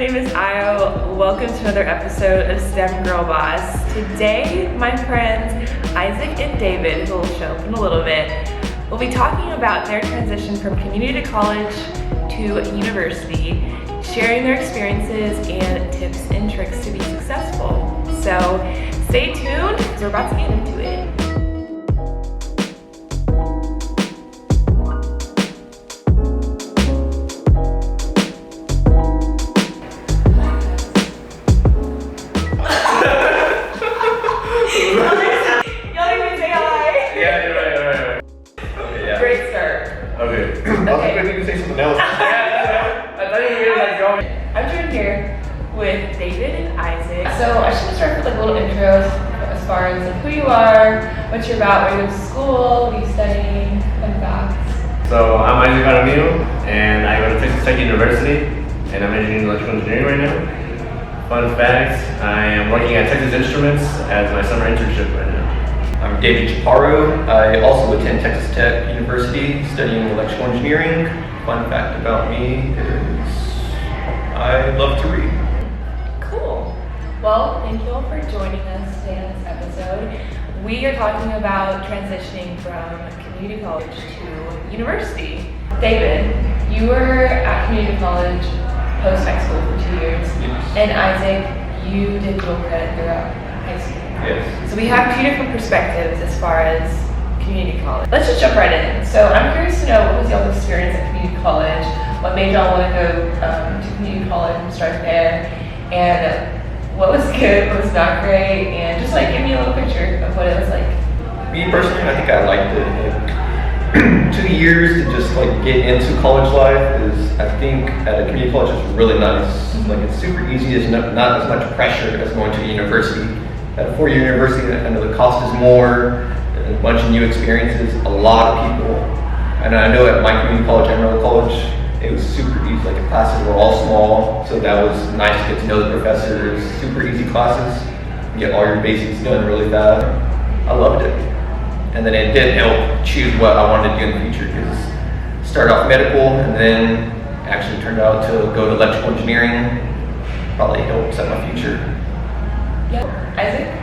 name is Io. Welcome to another episode of STEMgirlboss. Today, my friends Isaac and David, who will show up in a little bit, will be talking about their transition from community college to university, sharing their experiences and tips and tricks to be successful. So stay tuned, because we're about to get into it. I'm joined here with David and Isaac. So I should start with like a little intro as far as like who you are, what you're about, where you go to school, what are you studying, fun facts. So I'm Isaac Aramillo, and I go to Texas Tech University, and I'm majoring in electrical engineering right now. Fun facts, I am working at Texas Instruments as my summer internship right now. I'm David Chaparro. I also attend Texas Tech University studying electrical engineering. Fun fact about me is I love to read. Cool. Well, thank you all for joining us today on this episode. We are talking about transitioning from community college to university. David, you were at community college post-high school for 2 years. Yes. And Isaac, you did dual credit throughout high school. Yes. So we have two different perspectives as far as community college. Let's just jump right in. So I'm curious to know, what was y'all's experience at community college? What made y'all want to go to community college and start there? And what was good, what was not great? And just like give me a little picture of what it was like. Me personally, I think I liked it. Like, 2 years to just like get into college life is, I think, at a community college is really nice. Like it's super easy. There's not as much pressure as going to a university. At a 4-year university, I know the cost is more. A bunch of new experiences, a lot of people. And I know at my community college, Emerald College, it was super easy. Like the classes were all small, so that was nice to get to know the professors. Super easy classes, get all your basics done really fast. I loved it. And then it did help choose what I wanted to do in the future, because started off medical and then actually turned out to go to electrical engineering. Probably helped set my future. Yeah, Isaac?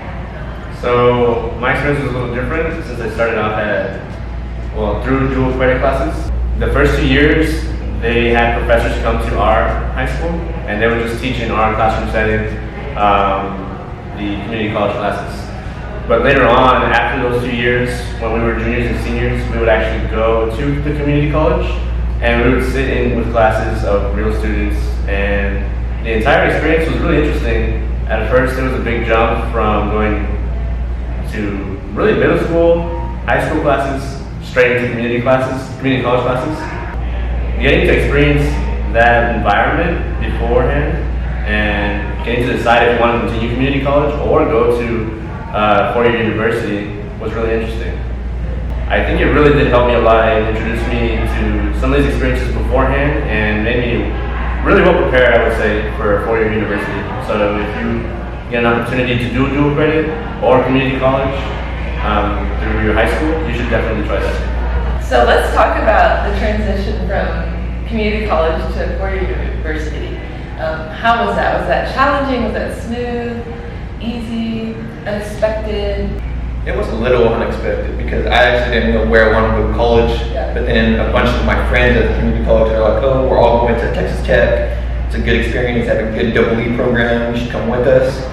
So my experience was a little different since I started off through dual credit classes. The first 2 years, they had professors come to our high school, and they would just teach in our classroom setting the community college classes. But later on, after those 2 years, when we were juniors and seniors, we would actually go to the community college, and we would sit in with classes of real students, and the entire experience was really interesting. At first, it was a big jump from going to really middle school, high school classes, straight into community college classes. Getting to experience that environment beforehand and getting to decide if you want to continue community college or go to 4-year university was really interesting. I think it really did help me a lot. It introduced me to some of these experiences beforehand and made me really well prepared, I would say, for 4-year university. So if you get an opportunity to do dual credit or community college through your high school, you should definitely try that. So let's talk about the transition from community college to 4-year university. How was that? Was that challenging? Was that smooth? Easy? Unexpected? It was a little unexpected because I actually didn't know where I wanted to go to college. Yeah. But then a bunch of my friends at the community college are like, oh, we're all going to Texas Tech. It's a good experience, have a good EE program, you should come with us.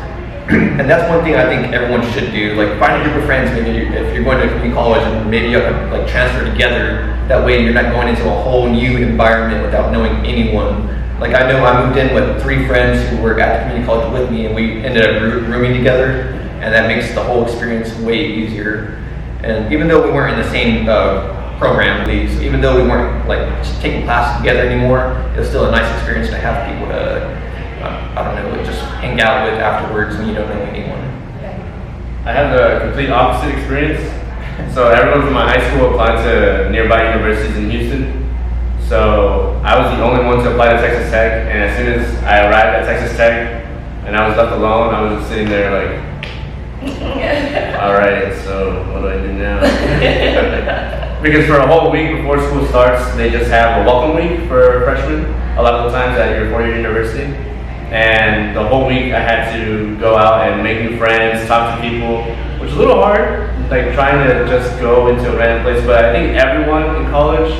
And that's one thing I think everyone should do. Like find a group of friends, maybe if you're going to community college, and maybe you have to like transfer together. That way you're not going into a whole new environment without knowing anyone. Like I know I moved in with 3 friends who were at the community college with me, and we ended up rooming together, and that makes the whole experience way easier. And even though we weren't in the same program, so even though we weren't like taking classes together anymore, it was still a nice experience to have people to just hang out with afterwards when you don't know anyone. I had the complete opposite experience. So everyone from my high school applied to nearby universities in Houston. So I was the only one to apply to Texas Tech, and as soon as I arrived at Texas Tech and I was left alone, I was just sitting there like, alright, so what do I do now? Because for a whole week before school starts, they just have a welcome week for freshmen, a lot of the times at your 4-year university. and the whole week I had to go out and make new friends, talk to people, which is a little hard, like trying to just go into a random place. But I think everyone in college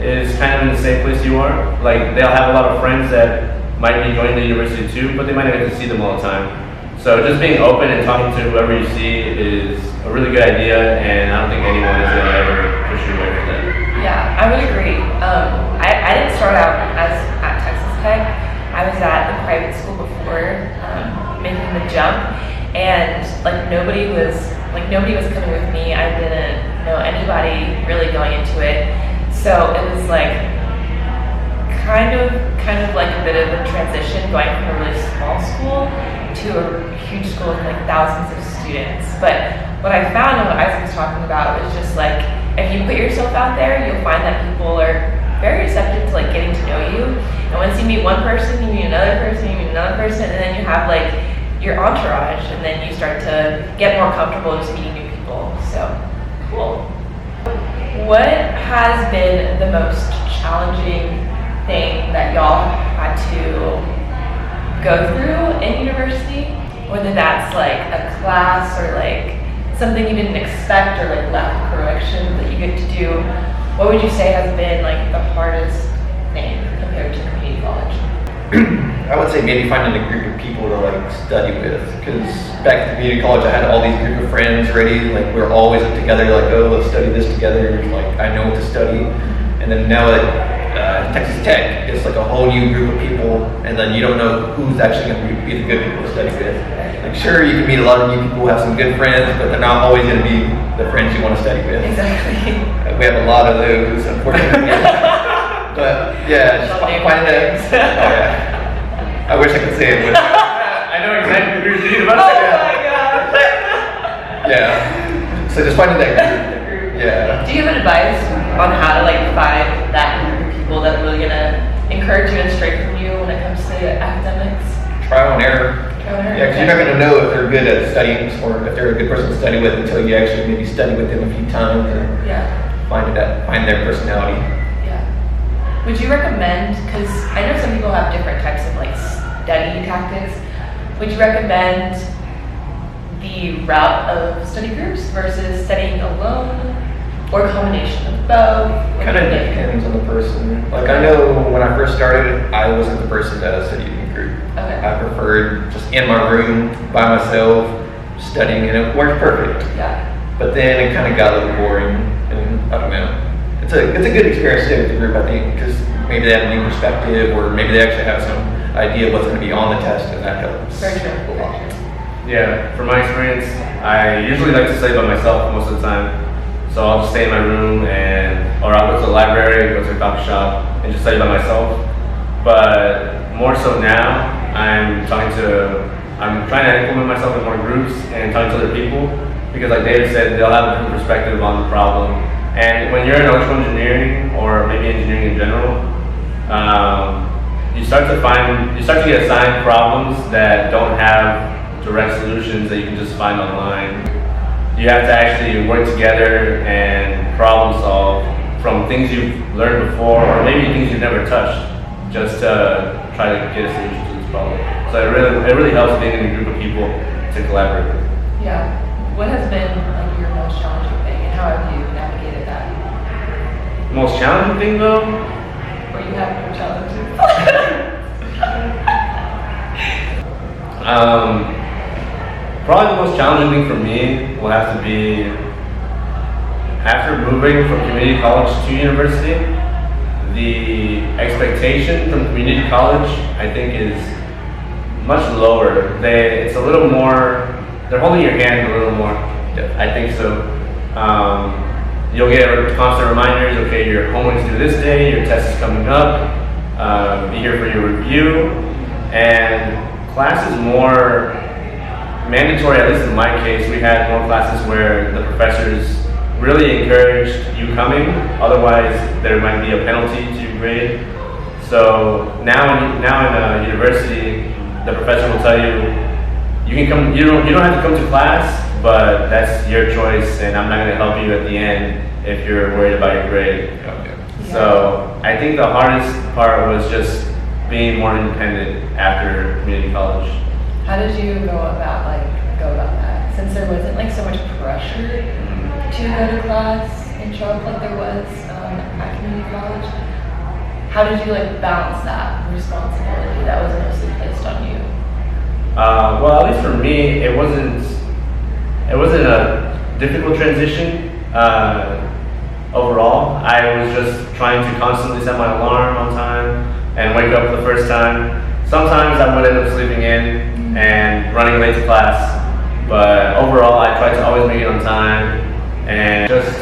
is kind of in the same place you are. Like they'll have a lot of friends that might be going to university too, but they might not get to see them all the time. So just being open and talking to whoever you see is a really good idea, and I don't think anyone is going to ever push you away from that. Yeah, I would agree. I didn't start out at Texas Tech. I was at the private school before making the jump, and nobody was coming with me. I didn't know anybody really going into it, so it was kind of like a bit of a transition going from a really small school to a huge school with thousands of students. But what I found and what Isaac was talking about was just if you put yourself out there, you'll find that people are very receptive to getting to know you. And once you meet one person, you meet another person, you meet another person, and then you have your entourage, and then you start to get more comfortable just meeting new people. So cool. What has been the most challenging thing that y'all had to go through in university? Whether that's a class or something you didn't expect or lack of correction that you get to do. What would you say has been the hardest thing compared to community college? I would say maybe finding a group of people to study with, because back at community college I had all these group of friends ready, we're always together, oh, let's study this together, I know what to study. And then now at Texas Tech, it's a whole new group of people, and then you don't know who's actually going to be the good people to study with. Sure, you can meet a lot of new people, have some good friends, but they're not always going to be the friends you want to study with. Exactly. We have a lot of those, unfortunately. But yeah, just finding that. Oh yeah. I wish I could say it, but I know exactly who you're thinking about. Oh my gosh. Yeah. So just finding that group. Yeah. Do you have advice on how to find that group of people that are really gonna encourage you and strengthen you when it comes to academics? Trial and error. Yeah, because you're not going to know if they're good at studying or if they're a good person to study with until you actually maybe study with them a few times and find their personality. Yeah. Would you recommend, because I know some people have different types of study tactics, would you recommend the route of study groups versus studying alone or a combination of both? Kind of depends on the person. I know when I first started, I wasn't the person that studied in a group. Okay. I preferred just in my room by myself studying, and it worked perfect. Yeah. But then it kind of got a little boring, and I don't know. It's a good experience to stay with the group, I think, because maybe they have a new perspective, or maybe they actually have some idea of what's going to be on the test, and that helps. Very true. A lot. Yeah, from my experience, I usually like to study by myself most of the time. So I'll just stay in my room, or I'll go to the library, go to a coffee shop, and just study by myself. But more so now, I'm trying to implement myself in more groups and talking to other people, because like David said, they'll have a different perspective on the problem. And when you're in electrical engineering, or maybe engineering in general, you start to get assigned problems that don't have direct solutions that you can just find online. You have to actually work together and problem solve from things you've learned before, or maybe things you've never touched, just to try to get a solution to this problem. So it really helps being in a group of people to collaborate. Yeah. What has been your most challenging thing, and how have you navigated that? The most challenging thing though? Or you have no challenges? Probably the most challenging thing for me will have to be after moving from community college to university. The expectation from community college, I think, is much lower. It's a little more. They're holding your hand a little more. I think so. You'll get constant reminders. Okay, your homework's due this day. Your test is coming up. Be here for your review. And class is more mandatory. At least in my case, we had more classes where the professors really encouraged you coming. Otherwise, there might be a penalty to your grade. So now in university, the professor will tell you you can come. You don't have to come to class, but that's your choice, and I'm not going to help you at the end if you're worried about your grade. Yeah. So I think the hardest part was just being more independent after community college. How did you go about that? Since there wasn't like so much pressure to go to class and show up like there was at community college, how did you like balance that responsibility that was mostly placed on you? Well, at least for me, it wasn't a difficult transition. Overall, I was just trying to constantly set my alarm on time and wake up the first time. Sometimes I would end up sleeping in and running late to class, but overall I tried to always make it on time and just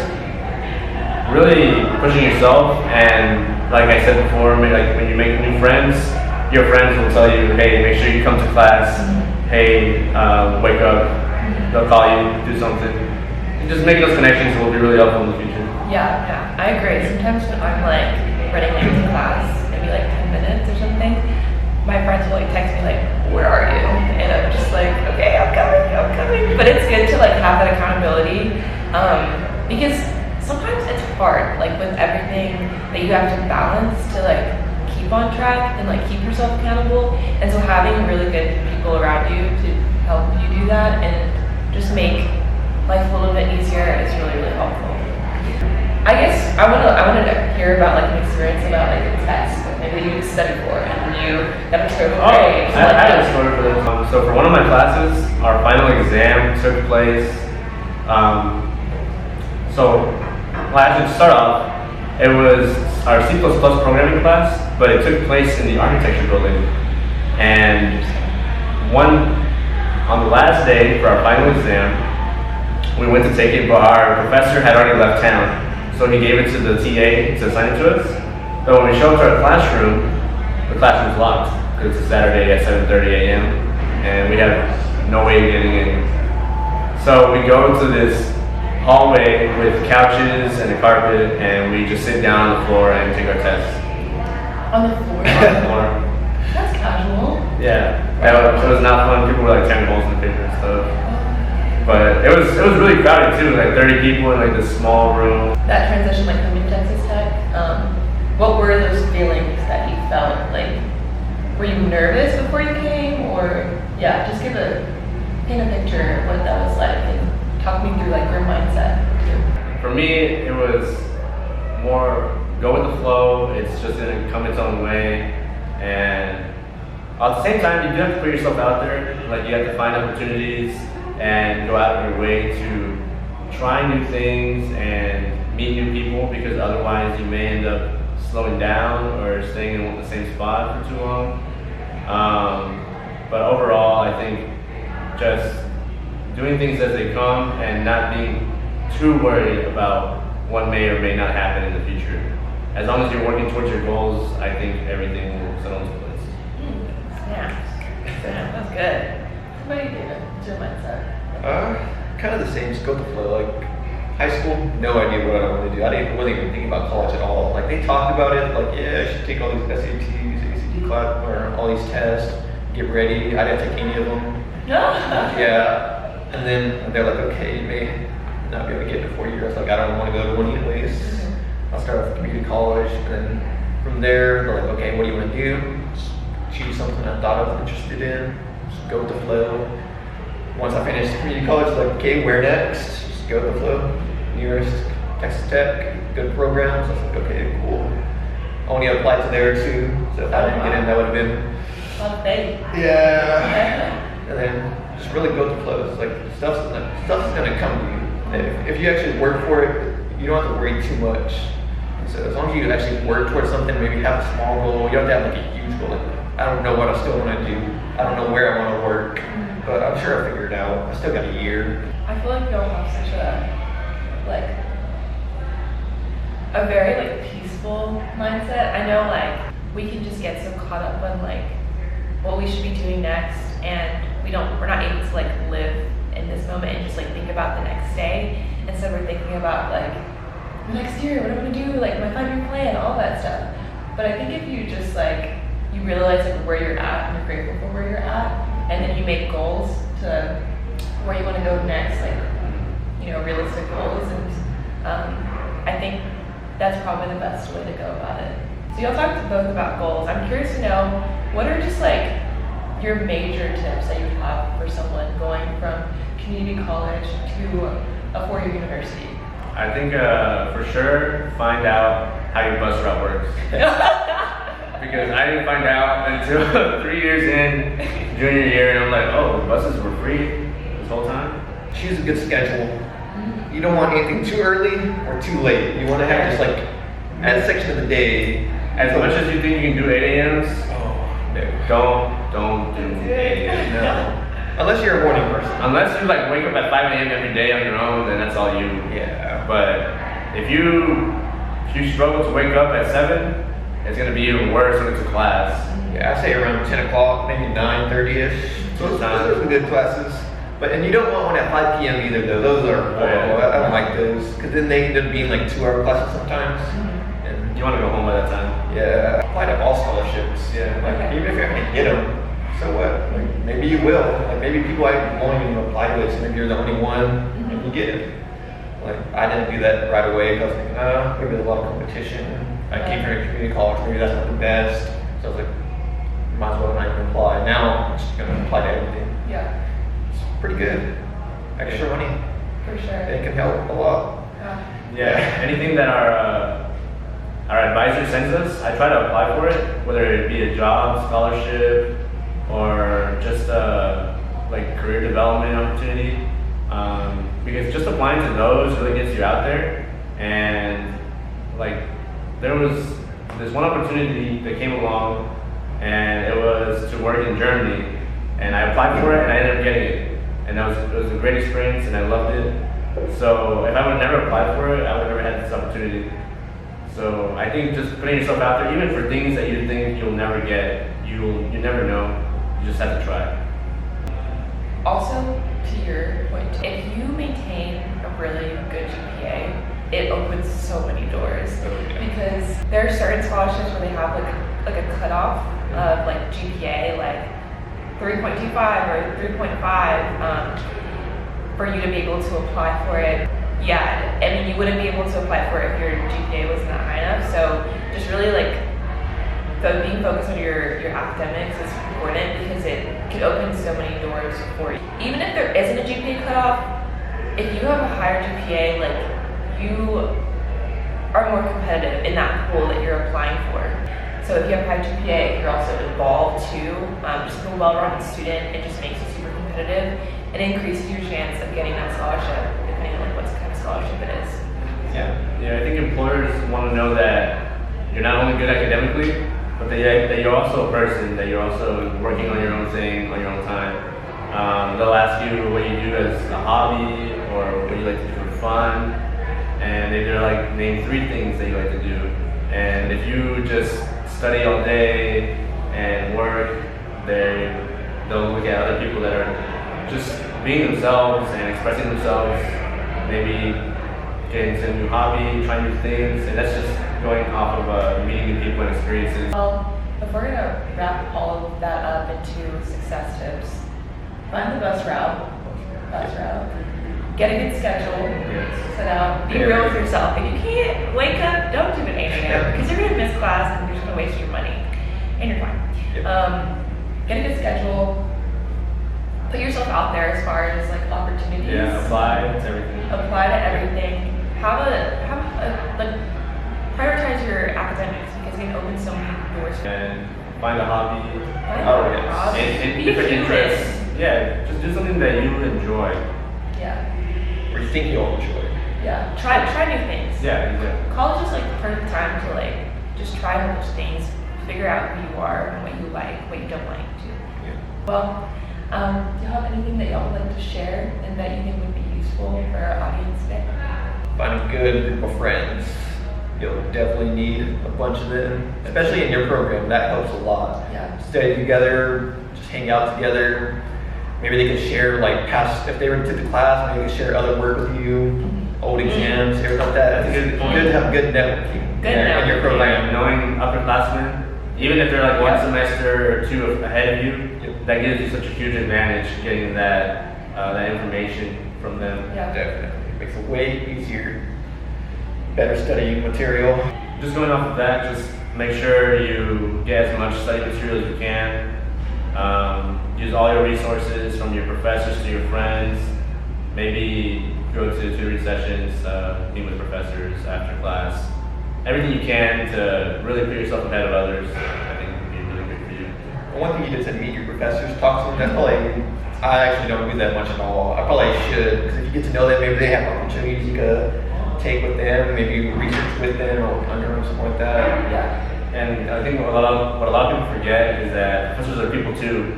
really pushing yourself. And like I said before, like when you make new friends, your friends will tell you, hey, make sure you come to class, hey, wake up, they'll call you, do something. And just making those connections will be really helpful in the future. Yeah, I agree. Sometimes when I'm like running late to class, maybe like 10 minutes or something, my friends will like text me like, where are you? And I'm just like, okay, I'm coming. But it's good to like have that accountability because sometimes it's hard, like with everything that you have to balance to like keep on track and like keep yourself accountable. And so having really good people around you to help you do that and just make life a little bit easier is really, really helpful. I guess I wanted to hear about like an experience about like a test that maybe you studied for and you got a terrible grade. I had a story for this. So for one of my classes, our final exam took place. Actually to start off, it was our C++ programming class, but it took place in the architecture building. And on the last day for our final exam, we went to take it, but our professor had already left town. So he gave it to the TA to assign it to us. But when we show up to our classroom, the classroom's locked because it's a Saturday at 7:30 a.m. and we have no way of getting in. So we go to this hallway with couches and a carpet, and we just sit down on the floor and take our test. On the floor? On the floor. That's casual. Yeah, it was not fun. People were like tearing holes in the paper and stuff. But it was really crowded too, like 30 people in like this small room. That transition, like coming to Texas Tech, what were those feelings that you felt? Like, were you nervous before you came, or just paint a picture of what that was like and talk me through like your mindset. For me, it was more go with the flow. It's just gonna come its own way, and at the same time, you do have to put yourself out there. Like you have to find opportunities and go out of your way to try new things and meet new people, because otherwise you may end up slowing down or staying in the same spot for too long. But overall, I think just doing things as they come and not being too worried about what may or may not happen in the future. As long as you're working towards your goals, I think everything will settle into place. Yeah, that's good. What do you do? What's your mindset? Kind of the same, just go with the flow. Like high school, no idea what I wanted to do. Wasn't even thinking about college at all. Like they talked about it, like I should take all these SATs, ACT class, or all these tests, get ready. I didn't take any of them. Yeah, and then they're like, okay, you may not be able to get into 4 years. I was like, I don't want to go to one anyways. I'll start off community college, and then from there, they're like, okay, what do you want to do? Just choose something I thought I was interested in. Just go with the flow. Once I finished community college, like, okay, where next? Just go with the flow. Nearest Texas Tech, good programs. I was like, okay, cool. I only applied to there too, so if I didn't get in, that would have been a lot of faith. Yeah. And then just really go with the flow. It's like stuff's gonna come to you. If you actually work for it, you don't have to worry too much. So as long as you actually work towards something, maybe have a small goal. You don't have to have like a huge goal. Like, I don't know what I still want to do. I don't know where I want to work, but I'm sure I'll figure it out. I still got a year. I feel like you'll have such a very like peaceful mindset. I know like we can just get so caught up on like what we should be doing next, and we're not able to like live in this moment and just like think about the next day. And so we're thinking about like next year, what am I gonna do, like my 5-year plan, all that stuff. But I think if you just like you realize like where you're at and you're grateful for where you're at, and then you make goals to where you want to go next, like realistic goals, and I think that's probably the best way to go about it. So y'all talked both about goals. I'm curious to know, what are just like your major tips that you have for someone going from community college to a four-year university? I think for sure, find out how your bus route works. Because I didn't find out until 3 years in junior year, and I'm like, oh, the buses were free this whole time. Choose a good schedule. You don't want anything too early or too late. You want to have just like a section of the day. As much as you think you can do 8 a.m.s, No. don't do 8 a.m. No. Unless you're a morning person. Unless you like wake up at 5 a.m. every day on your own, then that's all you. Yeah. But if you struggle to wake up at 7, it's gonna be even worse when it's a class. Yeah, I say around 10 o'clock, maybe 9:30ish. Those are some good classes. And you don't want one at 5 p.m. either, though. Those are horrible. I don't like those. Because then they end up being like 2-hour classes sometimes. And You want to go home by that time. yeah, apply to all scholarships. Yeah, like even if you're not gonna get them, so what? Like maybe you will. Like maybe people won't even apply to it, so maybe you're the only one and you get it. Like I didn't do that right away because I was thinking, maybe there's a lot of competition. I came from a community college, maybe that's not the best. So I was like, might as well not even apply. Now I'm just gonna apply to everything. Yeah, It's pretty good. Extra money. for sure. It can help a lot. Yeah, anything that our advisor sends us, I try to apply for it, whether it be a job, scholarship, or just a like career development opportunity. Because just applying to those really gets you out there. And like there was this one opportunity that came along, and it was to work in Germany. And I applied for it, and I ended up getting it. And it was a great experience, and I loved it. So if I would never applied for it, I would never had this opportunity. So I think just putting yourself out there, even for things that you think you'll never get, you never know. You just have to try. Also, to your point, if you maintain a really good GPA, it opens so many doors. Because there are certain scholarships where they have like a cutoff of like GPA, like 3.25 or 3.5, for you to be able to apply for it. Yeah, I mean, you wouldn't be able to apply for it if your GPA wasn't that high enough. So just really like being focused on your academics is important because it can open so many doors for you. Even if there isn't a GPA cutoff, if you have a higher GPA, like you are more competitive in that pool that you're applying for. So if you have a high GPA, you're also involved too. Just a well-rounded student, it just makes you super competitive. It increases your chance of getting that scholarship, depending on like what kind of scholarship it is. Yeah. Yeah, I think employers want to know that you're not only good academically, but that you're also a person, that you're also working on your own thing, on your own time. They'll ask you what you do as a hobby or what you like to do for fun. And they're like, name 3 things that you like to do. And if you just study all day and work, they'll look at other people that are just being themselves and expressing themselves, maybe getting into a new hobby, trying new things, and that's just going off of meeting new people and experiences. Well, if we're gonna wrap all of that up into success tips, find the bus route, get a good schedule, set out, be real with yourself. If you can't wake up, don't do it 8 a.m. because you're gonna miss class and you're just gonna waste your money and your time. Get a good schedule. Put yourself out there as far as like opportunities. Yeah, apply to everything. Apply to everything. Like prioritize your academics because it can open so many doors. And find a hobby. Hobby. And Be different human. interests. Yeah, just do something that you enjoy. Yeah. Or you think you'll enjoy. Yeah. Try new things. Yeah, exactly. College is like the perfect time to like just try a bunch of things, figure out who you are and what you like, what you don't like too. Yeah. Well, do you have anything that y'all would like to share and that you think would be useful for our audience today? Find a good group of friends. You'll definitely need a bunch of them, especially in your program. That helps a lot. Yeah. Study together, just hang out together. Maybe they can share like past, if they were to the class, maybe they can share other work with you, old exams, everything like that. It's good to have good networking in your program. Knowing upperclassmen, even if they're like one semester or 2 ahead of you, that gives you such a huge advantage getting that information from them. Yeah. Definitely. It makes it way easier. Better studying material. Just going off of that, just make sure you get as much study material as you can. Use all your resources, from your professors to your friends. Maybe go to tutoring sessions, meet with professors after class. Everything you can to really put yourself ahead of others, I think would be really good for you. One thing you did to meet your professors, talk to them, that's probably, I actually don't do that much at all. I probably should, because if you get to know them, maybe they have opportunities you could take with them, maybe research with them or under them, something like that. Yeah. And I think what a lot of people forget is that professors are people too.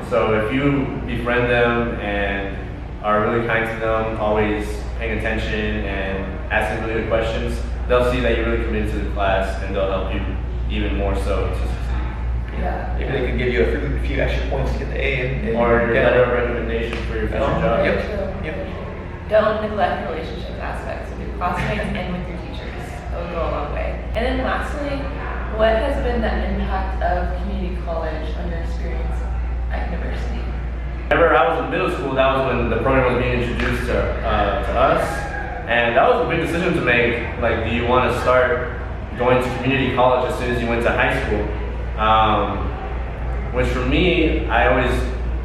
So if you befriend them and are really kind to them, always paying attention and asking really good questions, they'll see that you're really committed to the class and they'll help you even more so to succeed. Yeah. Maybe they can give you a few extra points to get the A. Or your letter of recommendation for your future job. Yep. Don't neglect relationship aspects with your classmates and with your teachers. It will go a long way. And then lastly, what has been the impact of community college on your experience at university? Whenever I was in middle school, that was when the program was being introduced to us. And that was a big decision to make. Like, do you want to start going to community college as soon as you went to high school? Which for me, I always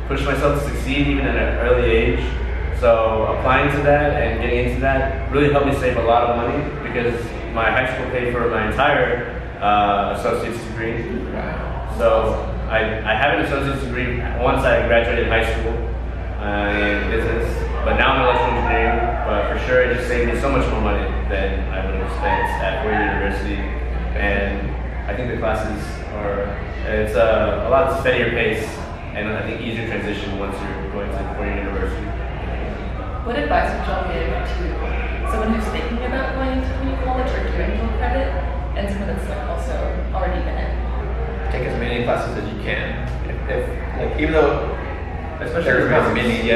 pushed myself to succeed even at an early age. So applying to that and getting into that really helped me save a lot of money, because my high school paid for my entire associate's degree. So I have an associate's degree once I graduated high school in business, but now I'm in electrical engineering. But for sure, it just saved me so much more money than I would have spent at Ford University. And I think the classes it's a lot steadier pace, and I think easier transition once you're going to Ford University. What advice would y'all give to someone who's thinking about going to community college or doing dual credit, and someone that's like also already in it? Take as many classes as you can. If like, even though, Especially there's for not many,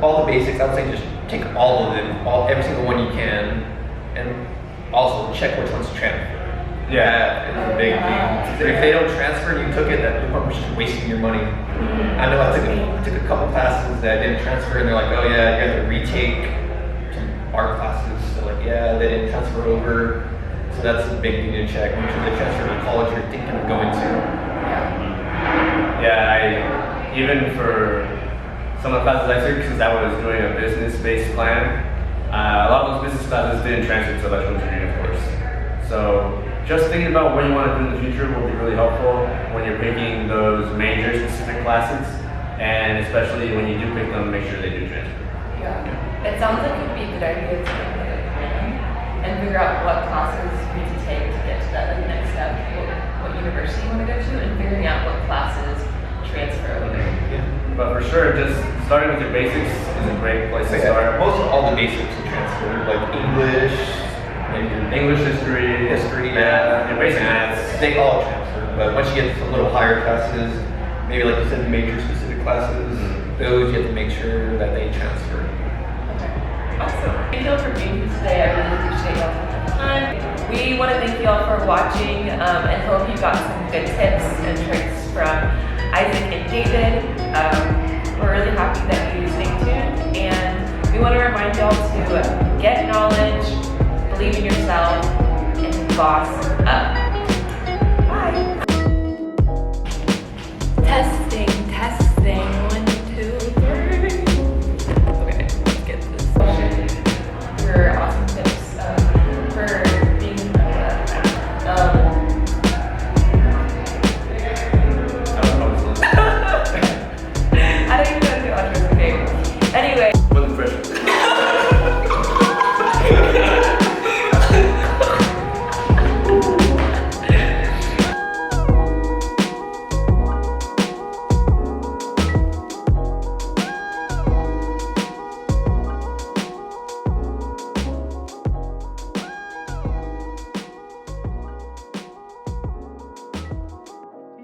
all the basics, I would say just take all of them, every single one you can, and also check which ones transfer. Yeah, it's a big thing. If they don't transfer and you took it, you're probably just wasting your money. I know I took a couple classes that didn't transfer, and they're like, oh yeah, you have to retake some art classes. So like, yeah, they didn't transfer over. So that's a big thing to check. Make sure they transfer to the college you're thinking of going to. Yeah, even for some of the classes I took, since I was doing a business-based plan, a lot of those business classes didn't transfer to electrical engineering, of course. So just thinking about what you want to do in the future will be really helpful when you're picking those major-specific classes, and especially when you do pick them, make sure they do transfer. Yeah. It sounds like it would be a good idea to make like a plan and figure out what classes you need to take to get to that next step, what university you want to go to, and figuring out what classes transfer over. But for sure, just starting with your basics is a great place to start. Most of all the basics will transfer, like English, maybe English, history, math, your basic maths. They all transfer, but once you get to a little higher classes, maybe like you said, major specific classes, those you have to make sure that they transfer. Okay, awesome. Thank you all for being here today. I really appreciate y'all taking the time. We want to thank you all for watching and hope you got some good tips and tricks from Isaac and David. We're really happy that you stayed tuned, and we want to remind y'all to get knowledge, believe in yourself, and boss up.